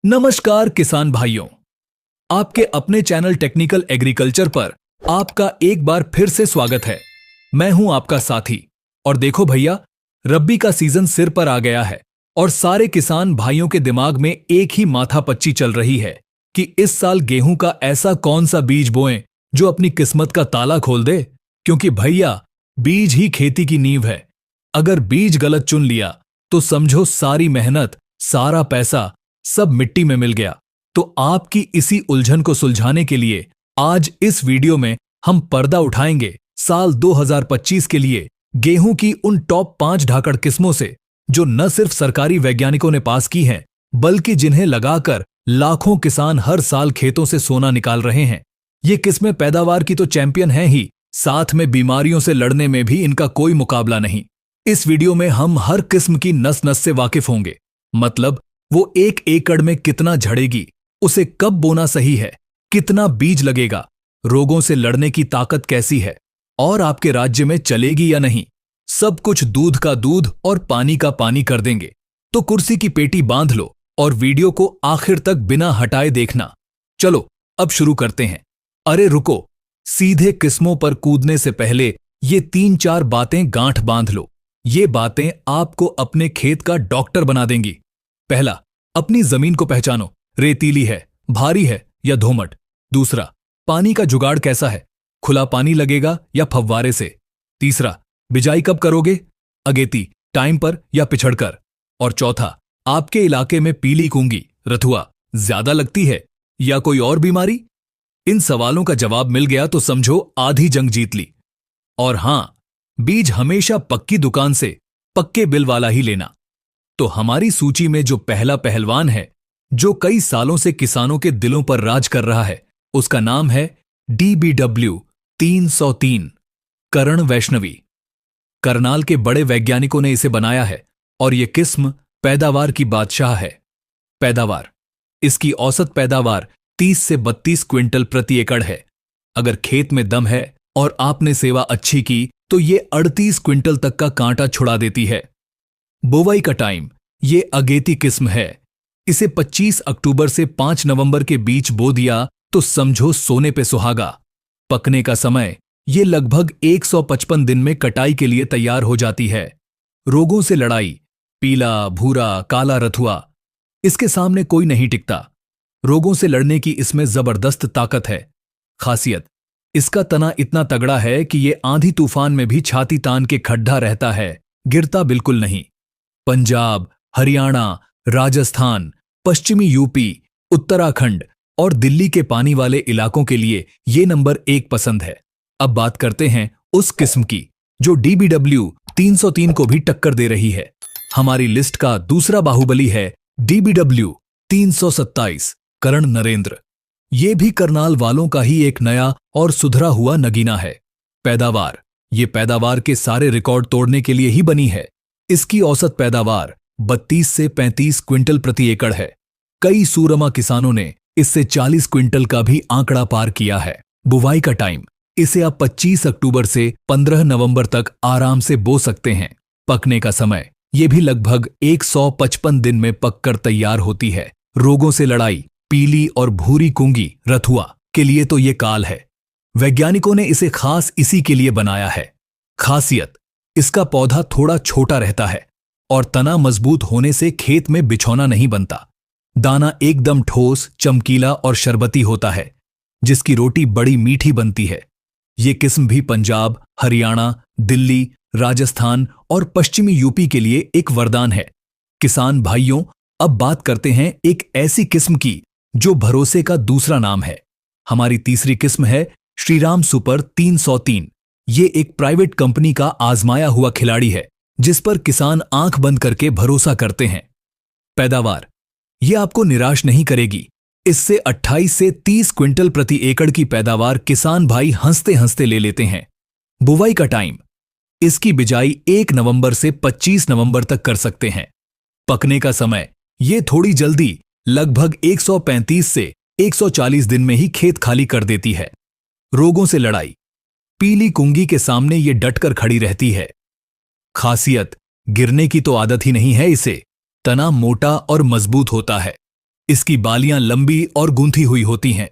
नमस्कार किसान भाइयों, आपके अपने चैनल टेक्निकल एग्रीकल्चर पर आपका एक बार फिर से स्वागत है। मैं हूं आपका साथी। और देखो भैया, रब्बी का सीजन सिर पर आ गया है और सारे किसान भाइयों के दिमाग में एक ही माथापच्ची चल रही है कि इस साल गेहूं का ऐसा कौन सा बीज बोएं जो अपनी किस्मत का ताला खोल दे। क्योंकि भैया, बीज ही खेती की नींव है। अगर बीज गलत चुन लिया तो समझो सारी मेहनत, सारा पैसा सब मिट्टी में मिल गया। तो आपकी इसी उलझन को सुलझाने के लिए आज इस वीडियो में हम पर्दा उठाएंगे साल 2025 के लिए गेहूं की उन टॉप 5 ढाकड़ किस्मों से, जो न सिर्फ सरकारी वैज्ञानिकों ने पास की हैं, बल्कि जिन्हें लगाकर लाखों किसान हर साल खेतों से सोना निकाल रहे हैं। ये किस्में पैदावार की तो चैंपियन हैं ही, साथ में बीमारियों से लड़ने में भी इनका कोई मुकाबला नहीं। इस वीडियो में हम हर किस्म की नस नस से वाकिफ होंगे। मतलब वो 1 एकड़ में कितना झड़ेगी, उसे कब बोना सही है, कितना बीज लगेगा, रोगों से लड़ने की ताकत कैसी है और आपके राज्य में चलेगी या नहीं, सब कुछ दूध का दूध और पानी का पानी कर देंगे। तो कुर्सी की पेटी बांध लो और वीडियो को आखिर तक बिना हटाए देखना। चलो अब शुरू करते हैं। अरे रुको, सीधे किस्मों पर कूदने से पहले ये 3-4 बातें गांठ बांध लो। ये बातें आपको अपने खेत का डॉक्टर बना देंगी। पहला, अपनी जमीन को पहचानो, रेतीली है, भारी है या दोमट। दूसरा, पानी का जुगाड़ कैसा है, खुला पानी लगेगा या फव्वारे से। तीसरा, बिजाई कब करोगे, अगेती, टाइम पर या पिछड़कर। और चौथा, आपके इलाके में पीली कूंगी, रथुआ ज्यादा लगती है या कोई और बीमारी। इन सवालों का जवाब मिल गया तो समझो आधी जंग जीत ली। और हां, बीज हमेशा पक्की दुकान से पक्के बिल वाला ही लेना। तो हमारी सूची में जो पहला पहलवान है, जो कई सालों से किसानों के दिलों पर राज कर रहा है, उसका नाम है DBW 303, करण वैष्णवी। करनाल के बड़े वैज्ञानिकों ने इसे बनाया है और यह किस्म पैदावार की बादशाह है। पैदावार, इसकी औसत पैदावार 30 से 32 क्विंटल प्रति एकड़ है। अगर खेत में दम है और आपने सेवा अच्छी की तो ये 38 क्विंटल तक का कांटा छुड़ा देती है। बुवाई का टाइम, ये अगेती किस्म है। इसे 25 अक्टूबर से 5 नवंबर के बीच बो दिया तो समझो सोने पे सुहागा। पकने का समय, ये लगभग 155 दिन में कटाई के लिए तैयार हो जाती है। रोगों से लड़ाई, पीला, भूरा, काला रथुआ, इसके सामने कोई नहीं टिकता। रोगों से लड़ने की इसमें जबरदस्त ताकत है। खासियत, इसका तना इतना तगड़ा है कि ये आंधी तूफान में भी छाती तान के खड्डा रहता है, गिरता बिल्कुल नहीं। पंजाब, हरियाणा, राजस्थान, पश्चिमी यूपी, उत्तराखंड और दिल्ली के पानी वाले इलाकों के लिए ये नंबर 1 पसंद है। अब बात करते हैं उस किस्म की जो DBW 303 को भी टक्कर दे रही है। हमारी लिस्ट का दूसरा बाहुबली है DBW 327, करण नरेंद्र। ये भी करनाल वालों का ही एक नया और सुधरा हुआ नगीना है। पैदावार, ये पैदावार के सारे रिकॉर्ड तोड़ने के लिए ही बनी है। इसकी औसत पैदावार 32 से 35 क्विंटल प्रति एकड़ है। कई सूरमा किसानों ने इससे 40 क्विंटल का भी आंकड़ा पार किया है। बुवाई का टाइम, इसे आप 25 अक्टूबर से 15 नवंबर तक आराम से बो सकते हैं। पकने का समय, ये भी लगभग 155 दिन में पककर तैयार होती है। रोगों से लड़ाई, पीली और भूरी कूंगी, रथुआ के लिए तो ये काल है। वैज्ञानिकों ने इसे खास इसी के लिए बनाया है। खासियत, इसका पौधा थोड़ा छोटा रहता है और तना मजबूत होने से खेत में बिछौना नहीं बनता। दाना एकदम ठोस, चमकीला और शरबती होता है, जिसकी रोटी बड़ी मीठी बनती है। ये किस्म भी पंजाब, हरियाणा, दिल्ली, राजस्थान और पश्चिमी यूपी के लिए एक वरदान है। किसान भाइयों, अब बात करते हैं एक ऐसी किस्म की जो भरोसे का दूसरा नाम है। हमारी तीसरी किस्म है श्रीराम सुपर 303। ये एक प्राइवेट कंपनी का आजमाया हुआ खिलाड़ी है, जिस पर किसान आंख बंद करके भरोसा करते हैं। पैदावार, ये आपको निराश नहीं करेगी। इससे 28 से 30 क्विंटल प्रति एकड़ की पैदावार किसान भाई हंसते हंसते ले लेते हैं। बुवाई का टाइम, इसकी बिजाई 1 नवंबर से 25 नवंबर तक कर सकते हैं। पकने का समय, ये थोड़ी जल्दी लगभग 135 से 140 दिन में ही खेत खाली कर देती है। रोगों से लड़ाई, पीली कुंगी के सामने ये डटकर खड़ी रहती है। खासियत, गिरने की तो आदत ही नहीं है इसे। तना मोटा और मजबूत होता है। इसकी बालियां लंबी और गूंथी हुई होती हैं।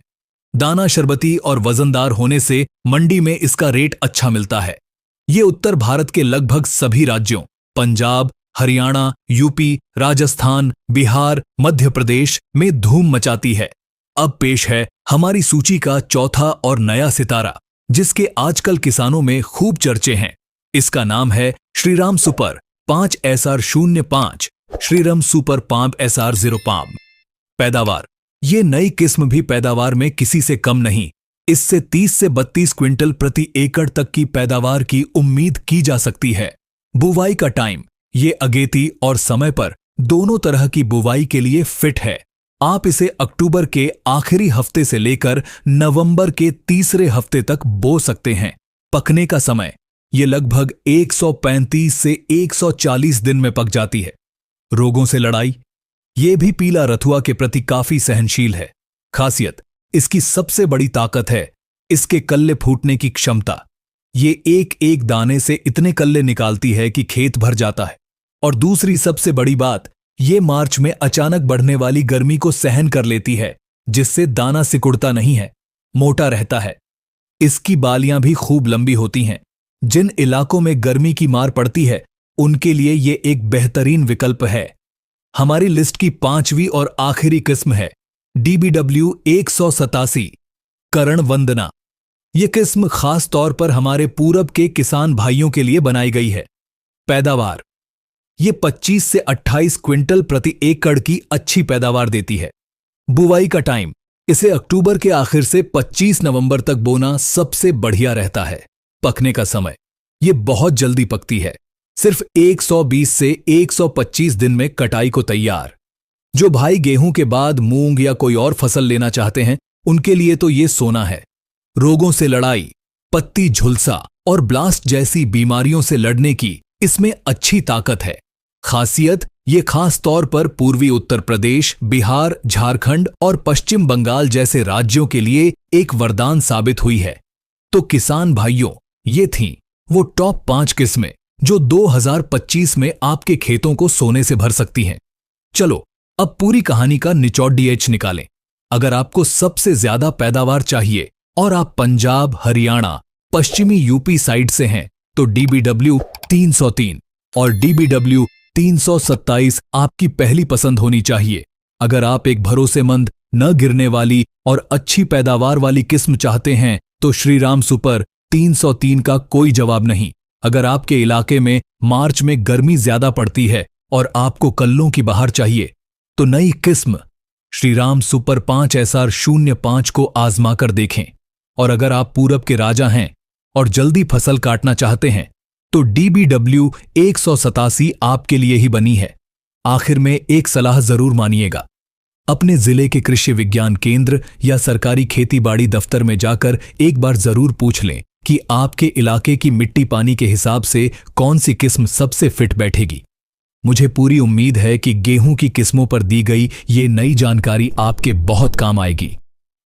दाना शरबती और वजनदार होने से मंडी में इसका रेट अच्छा मिलता है। ये उत्तर भारत के लगभग सभी राज्यों पंजाब, हरियाणा, यूपी, राजस्थान, बिहार, मध्य प्रदेश में धूम मचाती है। अब पेश है हमारी सूची का चौथा और नया सितारा, जिसके आजकल किसानों में खूब चर्चे हैं। इसका नाम है Shriram super 5 SR05, Shriram super 5 SR05। पैदावार, ये नई किस्म भी पैदावार में किसी से कम नहीं। इससे 30 से 32 क्विंटल प्रति एकड़ तक की पैदावार की उम्मीद की जा सकती है। बुवाई का टाइम, ये अगेती और समय पर दोनों तरह की बुवाई के लिए फिट है। आप इसे अक्टूबर के आखिरी हफ्ते से लेकर नवंबर के तीसरे हफ्ते तक बो सकते हैं। पकने का समय, ये लगभग 135 से 140 दिन में पक जाती है। रोगों से लड़ाई, ये भी पीला रथुआ के प्रति काफी सहनशील है। खासियत, इसकी सबसे बड़ी ताकत है इसके कल्ले फूटने की क्षमता। ये एक एक दाने से इतने कल्ले निकालती है कि खेत भर जाता है। और दूसरी सबसे बड़ी बात, ये मार्च में अचानक बढ़ने वाली गर्मी को सहन कर लेती है, जिससे दाना सिकुड़ता नहीं है, मोटा रहता है। इसकी बालियां भी खूब लंबी होती हैं। जिन इलाकों में गर्मी की मार पड़ती है उनके लिए ये एक बेहतरीन विकल्प है। हमारी लिस्ट की 5वीं और आखिरी किस्म है DBW 187 करण वंदना। यह किस्म खास तौर पर हमारे पूरब के किसान भाइयों के लिए बनाई गई है। पैदावार, ये 25 से 28 क्विंटल प्रति एकड़ की अच्छी पैदावार देती है। बुवाई का टाइम, इसे अक्टूबर के आखिर से 25 नवंबर तक बोना सबसे बढ़िया रहता है। पकने का समय, ये बहुत जल्दी पकती है, सिर्फ 120 से 125 दिन में कटाई को तैयार। जो भाई गेहूं के बाद मूंग या कोई और फसल लेना चाहते हैं उनके लिए तो ये सोना है। रोगों से लड़ाई, पत्ती झुलसा और ब्लास्ट जैसी बीमारियों से लड़ने की इसमें अच्छी ताकत है। खासियत, ये खास तौर पर पूर्वी उत्तर प्रदेश, बिहार, झारखंड और पश्चिम बंगाल जैसे राज्यों के लिए एक वरदान साबित हुई है। तो किसान भाइयों, ये थीं वो टॉप 5 किस्में जो 2025 में आपके खेतों को सोने से भर सकती हैं। चलो अब पूरी कहानी का निचोड़ DH निकालें। अगर आपको सबसे ज्यादा पैदावार चाहिए और आप पंजाब, हरियाणा, पश्चिमी यूपी साइड से हैं तो DBW 303 और DBW 327 आपकी पहली पसंद होनी चाहिए। अगर आप एक भरोसेमंद, न गिरने वाली और अच्छी पैदावार वाली किस्म चाहते हैं तो श्रीराम सुपर 303 का कोई जवाब नहीं। अगर आपके इलाके में मार्च में गर्मी ज्यादा पड़ती है और आपको कल्लों की बहार चाहिए तो नई किस्म श्रीराम सुपर 5 SR05 को आजमा कर देखें। और अगर आप पूरब के राजा हैं और जल्दी फसल काटना चाहते हैं तो DBW 187 आपके लिए ही बनी है। आखिर में एक सलाह जरूर मानिएगा, अपने जिले के कृषि विज्ञान केंद्र या सरकारी खेतीबाड़ी दफ्तर में जाकर एक बार जरूर पूछ लें कि आपके इलाके की मिट्टी पानी के हिसाब से कौन सी किस्म सबसे फिट बैठेगी। मुझे पूरी उम्मीद है कि गेहूं की किस्मों पर दी गई ये नई जानकारी आपके बहुत काम आएगी।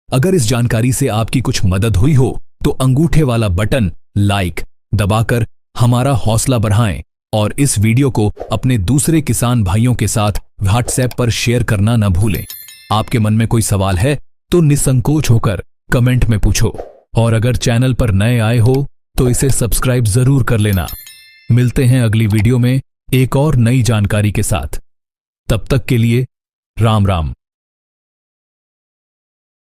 अगर इस जानकारी से आपकी कुछ मदद हुई हो तो अंगूठे वाला बटन लाइक दबाकर हमारा हौसला बढ़ाएं और इस वीडियो को अपने दूसरे किसान भाइयों के साथ व्हाट्सएप पर शेयर करना न भूलें। आपके मन में कोई सवाल है तो निसंकोच होकर कमेंट में पूछो और अगर चैनल पर नए आए हो तो इसे सब्सक्राइब जरूर कर लेना। मिलते हैं अगली वीडियो में एक और नई जानकारी के साथ। तब तक के लिए राम राम।